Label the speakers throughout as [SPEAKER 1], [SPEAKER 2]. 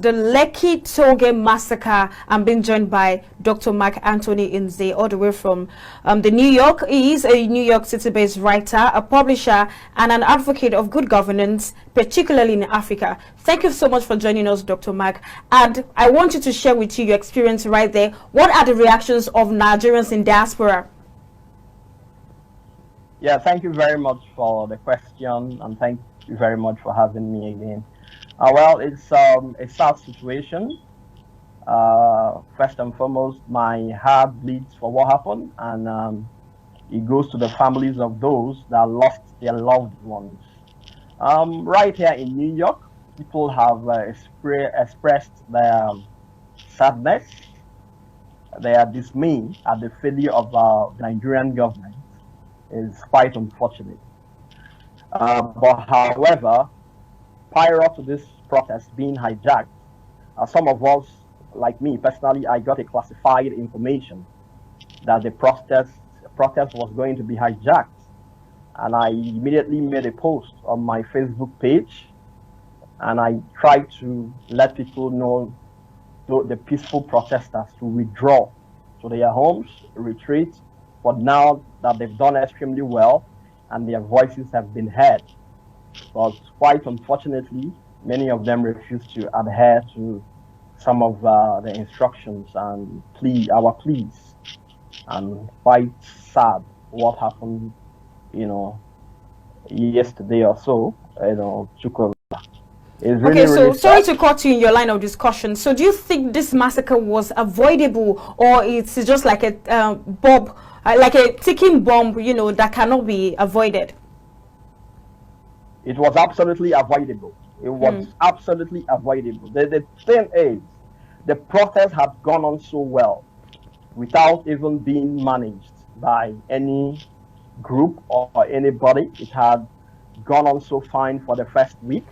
[SPEAKER 1] the Lekki Toge massacre. I'm being joined by Dr. MarkAnthony Inze, all the way from the New York. He is a New York City-based writer, a publisher, and an advocate of good governance, particularly in Africa. Thank you so much for joining us, Dr. Mark. And I want you to share with you your experience right there. What are the reactions of Nigerians in diaspora?
[SPEAKER 2] Yeah, thank you very much for the question, and thank you very much for having me again. Well, it's a sad situation. First and foremost, my heart bleeds for what happened, and it goes to the families of those that lost their loved ones. Right here in New York, people have expressed their sadness, their dismay at the failure of the Nigerian government. Is quite unfortunate. But however, prior to this protest being hijacked, some of us, like me personally, I got a classified information that the protest was going to be hijacked, and I immediately made a post on my Facebook page, and I tried to let people know, the peaceful protesters, to withdraw to their homes, retreat. But now that they've done extremely well and their voices have been heard, but quite unfortunately, many of them refuse to adhere to some of the instructions and our pleas. And quite sad what happened, yesterday or so, took over.
[SPEAKER 1] Okay, so sorry to cut you in your line of discussion. So do you think this massacre was avoidable, or it's just like a like a ticking bomb, that cannot be avoided?
[SPEAKER 2] It was absolutely avoidable. It was absolutely avoidable. The thing is, the protest had gone on so well without even being managed by any group or anybody. It had gone on so fine for the first week,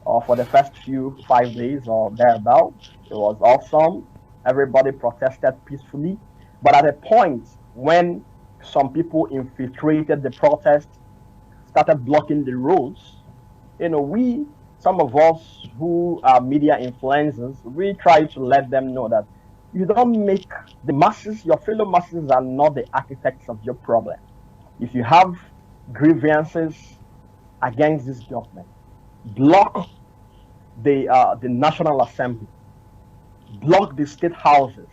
[SPEAKER 2] or for the first 5 days or thereabout. It was awesome. Everybody protested peacefully. But at a point when some people infiltrated the protest, started blocking the roads, some of us who are media influencers, we try to let them know that you don't make the masses, your fellow masses are not the architects of your problem. If you have grievances against this government, block the National Assembly, block the state houses,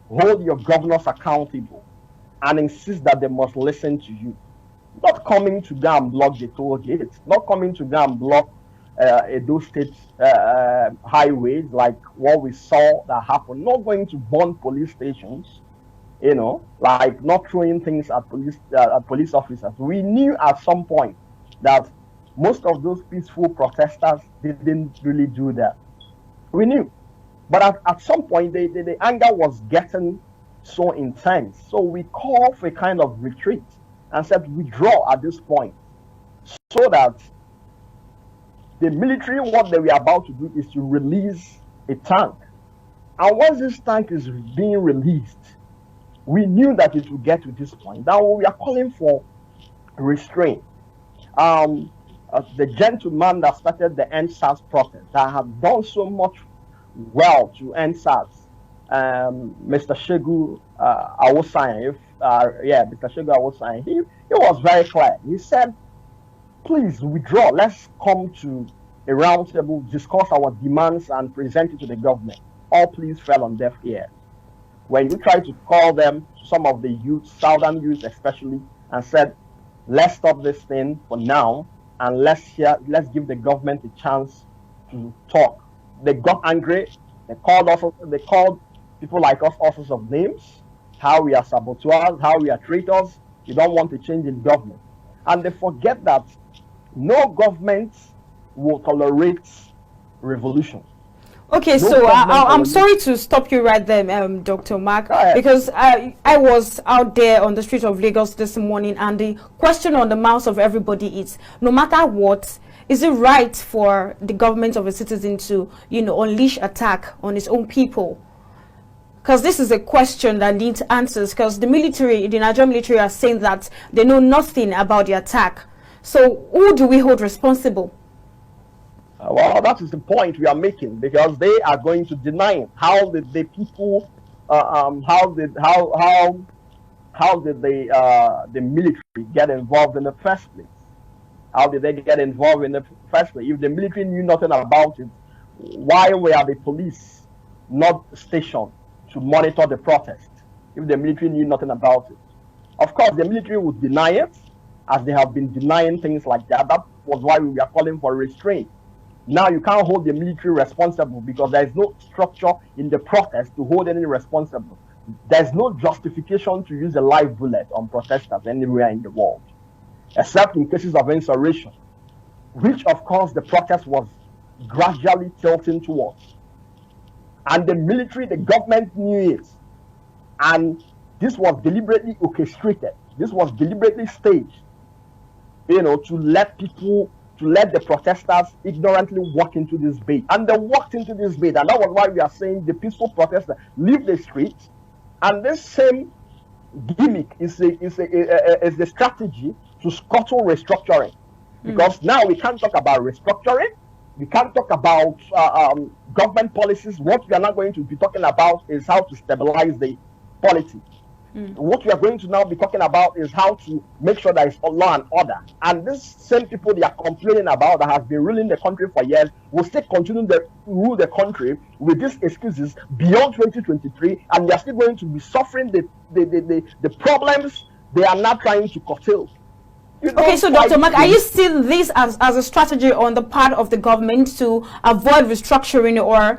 [SPEAKER 2] hold your governors accountable, and insist that they must listen to you. Not coming to go and block the toll gates, not coming to go and block those state highways like what we saw that happened, not going to burn police stations, like not throwing things at police officers. We knew at some point that most of those peaceful protesters didn't really do that. We knew. But at some point, the anger was getting so intense. So we called for a kind of retreat and said, withdraw at this point, so that the military, what they were about to do is to release a tank. And once this tank is being released, we knew that it would get to this point. Now we are calling for restraint. The gentleman that started the End SARS protest, that had done so much well to end SARS, Mr. Shegu Awosayan, Mr. Shegu Awosayan, he was very clear. He said, please withdraw. Let's come to a round table, discuss our demands, and present it to the government. All pleas fell on deaf ears. When we tried to call them, some of the youth, southern youth especially, and said, let's stop this thing for now, and let's give the government a chance to talk. They got angry. They called people like us all sorts of names, how we are saboteurs, how we are traitors. You don't want to change in government. And they forget that no government will tolerate revolution.
[SPEAKER 1] Okay, so I'm sorry to stop you right there, Dr. Mark, because I was out there on the streets of Lagos this morning, and the question on the mouths of everybody is, no matter what, is it right for the government of a citizen to, unleash attack on its own people? Because this is a question that needs answers, because the Nigerian military are saying that they know nothing about the attack. So who do we hold responsible?
[SPEAKER 2] Well, that is the point we are making, because they are going to deny it. How did the people, how did the military get involved in the first place? How did they get involved in the first place? If the military knew nothing about it, why were the police not stationed to monitor the protest? If the military knew nothing about it, of course the military would deny it, as they have been denying things like that. That was why we were calling for restraint. Now you can't hold the military responsible, because there is no structure in the protest to hold any responsible. There's no justification to use a live bullet on protesters anywhere in the world, except in cases of insurrection, which of course the protest was gradually tilting towards. And the military, the government knew it. And this was deliberately orchestrated. This was deliberately staged, to let the protesters ignorantly walk into this bait. And they walked into this bait. And that was why we are saying the peaceful protesters leave the streets. And this same gimmick is the strategy to scuttle restructuring. Because now we can't talk about restructuring. We can't talk about government policies. What we are not going to be talking about is how to stabilize the polity. What we are going to now be talking about is how to make sure there is law and order. And these same people they are complaining about, that has been ruling the country for years, will still continue to rule the country with these excuses beyond 2023, and they are still going to be suffering the problems they are now trying to curtail.
[SPEAKER 1] Okay, so Dr. Mark, are you seeing this as a strategy on the part of the government to avoid restructuring, or,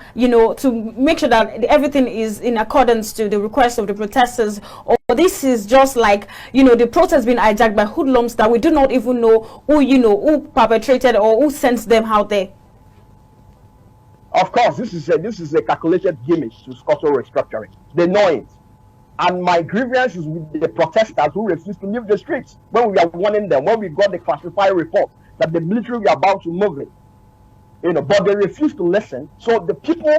[SPEAKER 1] to make sure that everything is in accordance to the request of the protesters? Or this is just like, the protest being hijacked by hoodlums that we do not even know who perpetrated or who sent them out there?
[SPEAKER 2] Of course, this is a calculated gimmick to scuttle restructuring. They know it. And my grievance is with the protesters who refuse to leave the streets when we are warning them, when we got the classified report that the military were about to move in. But they refuse to listen. So the people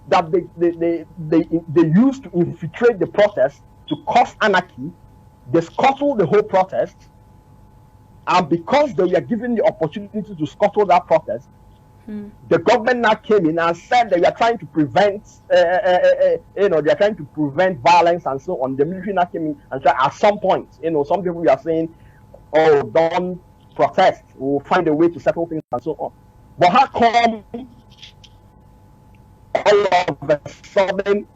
[SPEAKER 2] that they used to infiltrate the protest to cause anarchy, they scuttle the whole protest. And because they were given the opportunity to scuttle that protest, the government now came in and said they were trying to prevent, they are trying to prevent violence and so on. The military now came in and said, at some point, some people are saying, oh, don't protest, we'll find a way to settle things and so on. But how come all of a sudden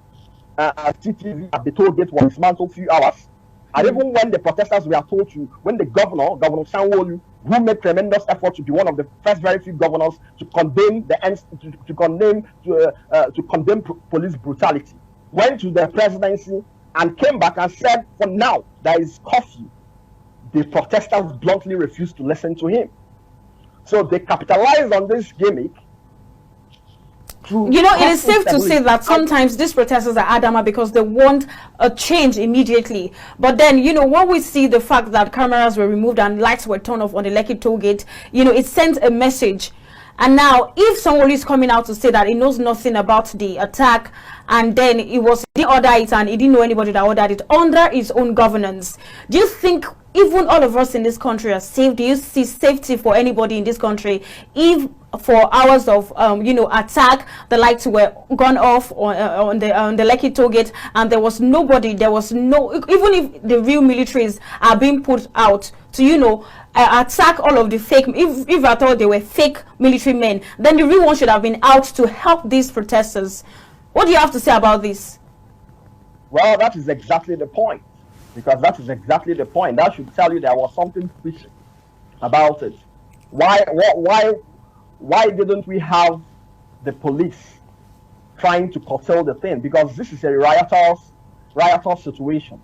[SPEAKER 2] CTV at the toll gate was dismantled a few hours? And even when the protesters were told to, when the Governor Sanwo-Olu, who made tremendous effort to be one of the first very few governors to condemn to condemn police brutality, went to the presidency and came back and said, for now, there is curfew. The protesters bluntly refused to listen to him. So they capitalized on this gimmick.
[SPEAKER 1] It is safe to say that sometimes these protesters are adamant because they want a change immediately. But then, when we see the fact that cameras were removed and lights were turned off on the Lekki toll gate, it sends a message. And now, if someone is coming out to say that he knows nothing about the attack, and then he didn't order it and he didn't know anybody that ordered it under his own governance, do you think even all of us in this country are safe? Do you see safety for anybody in this country if for hours of attack the lights were gone off on the Lekki toll gate and there was nobody, even if the real militaries are being put out to attack all of the fake, if at all they were fake military men, then the real one should have been out to help these protesters. What do you have to say about this?
[SPEAKER 2] Well, that is exactly the point. Because that is exactly the point. That should tell you there was something fishy about it. Why didn't we have the police trying to curtail the thing? Because this is a riotous situation.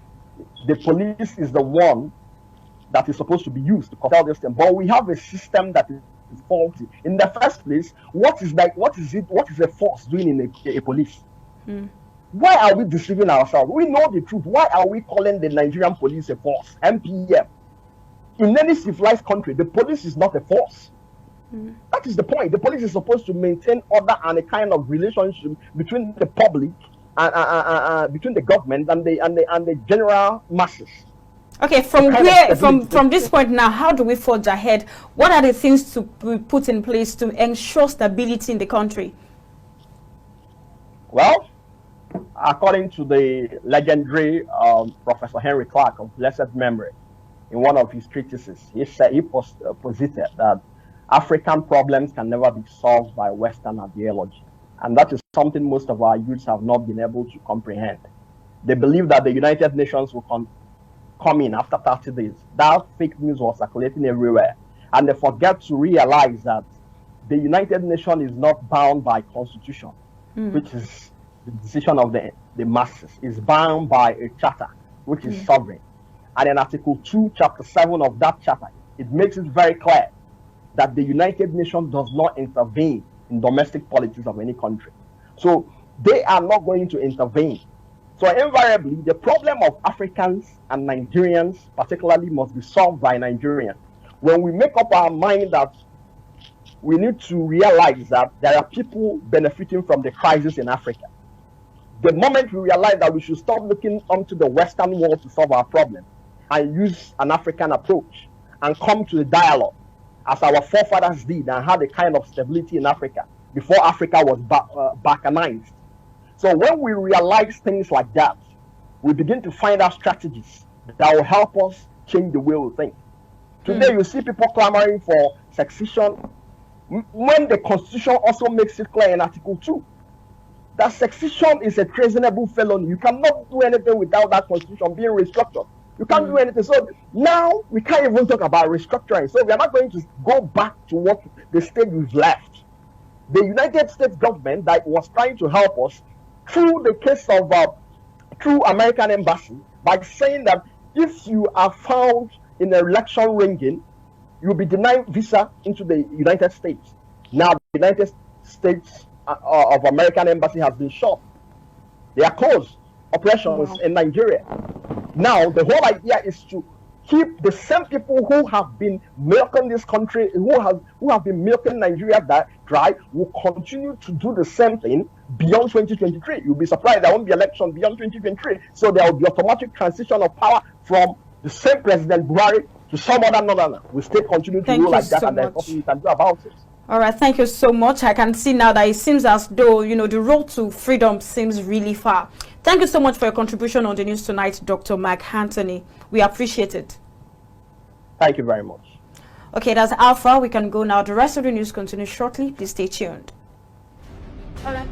[SPEAKER 2] The police is the one that is supposed to be used to curtail this thing. But we have a system that is faulty. In the first place, what is a force doing in a police? Why are we deceiving ourselves? We know the truth. Why are we calling the Nigerian police a force? MPM. In any civilized country, the police is not a force. That is the point. The police is supposed to maintain order and a kind of relationship between the public and between the government and the general masses.
[SPEAKER 1] Okay, from this point now, how do we forge ahead? What are the things to be put in place to ensure stability in the country?
[SPEAKER 2] Well, according to the legendary Professor Henry Clark of blessed memory, in one of his treatises, he posited that African problems can never be solved by Western ideology. And that is something most of our youths have not been able to comprehend. They believe that the United Nations will come in after 30 days. That fake news was circulating everywhere. And they forget to realize that the United Nations is not bound by constitution, which is the decision of the masses. It's bound by a charter, which is sovereign. And in Article 2, Chapter 7 of that charter, it makes it very clear that the United Nations does not intervene in domestic politics of any country. So they are not going to intervene. So invariably, the problem of Africans and Nigerians particularly must be solved by Nigerians. When we make up our mind that we need to realize that there are people benefiting from the crisis in Africa, the moment we realize that we should stop looking onto the Western world to solve our problem and use an African approach and come to the dialogue as our forefathers did and had a kind of stability in Africa before Africa was balkanized. So when we realize things like that, we begin to find out strategies that will help us change the way we think. Today, you see people clamoring for succession when the Constitution also makes it clear in Article 2 that succession is a treasonable felony. You cannot do anything without that Constitution being restructured. You can't do anything. So now we can't even talk about restructuring. So we are not going to go back to what the state we've left. The United States government that was trying to help us through the case of through American embassy by saying that if you are found in an election ringing, you'll be denied visa into the United States. Now the United States of American embassy has been shut. They are closed operations in Nigeria. Now the whole idea is to keep the same people who have been milking this country, who have been milking Nigeria dry, will continue to do the same thing beyond 2023. You'll be surprised there won't be election beyond 2023. So there will be automatic transition of power from the same President Buhari to some other northerner. We still continue to rule like that, and there's nothing you can do about it.
[SPEAKER 1] All right, thank you so much. I can see now that it seems as though, the road to freedom seems really far. Thank you so much for your contribution on the news tonight, Dr. MarkAnthony. We appreciate it.
[SPEAKER 2] Thank you very much.
[SPEAKER 1] Okay, that's Alpha. We can go now. The rest of the news continues shortly. Please stay tuned. All right.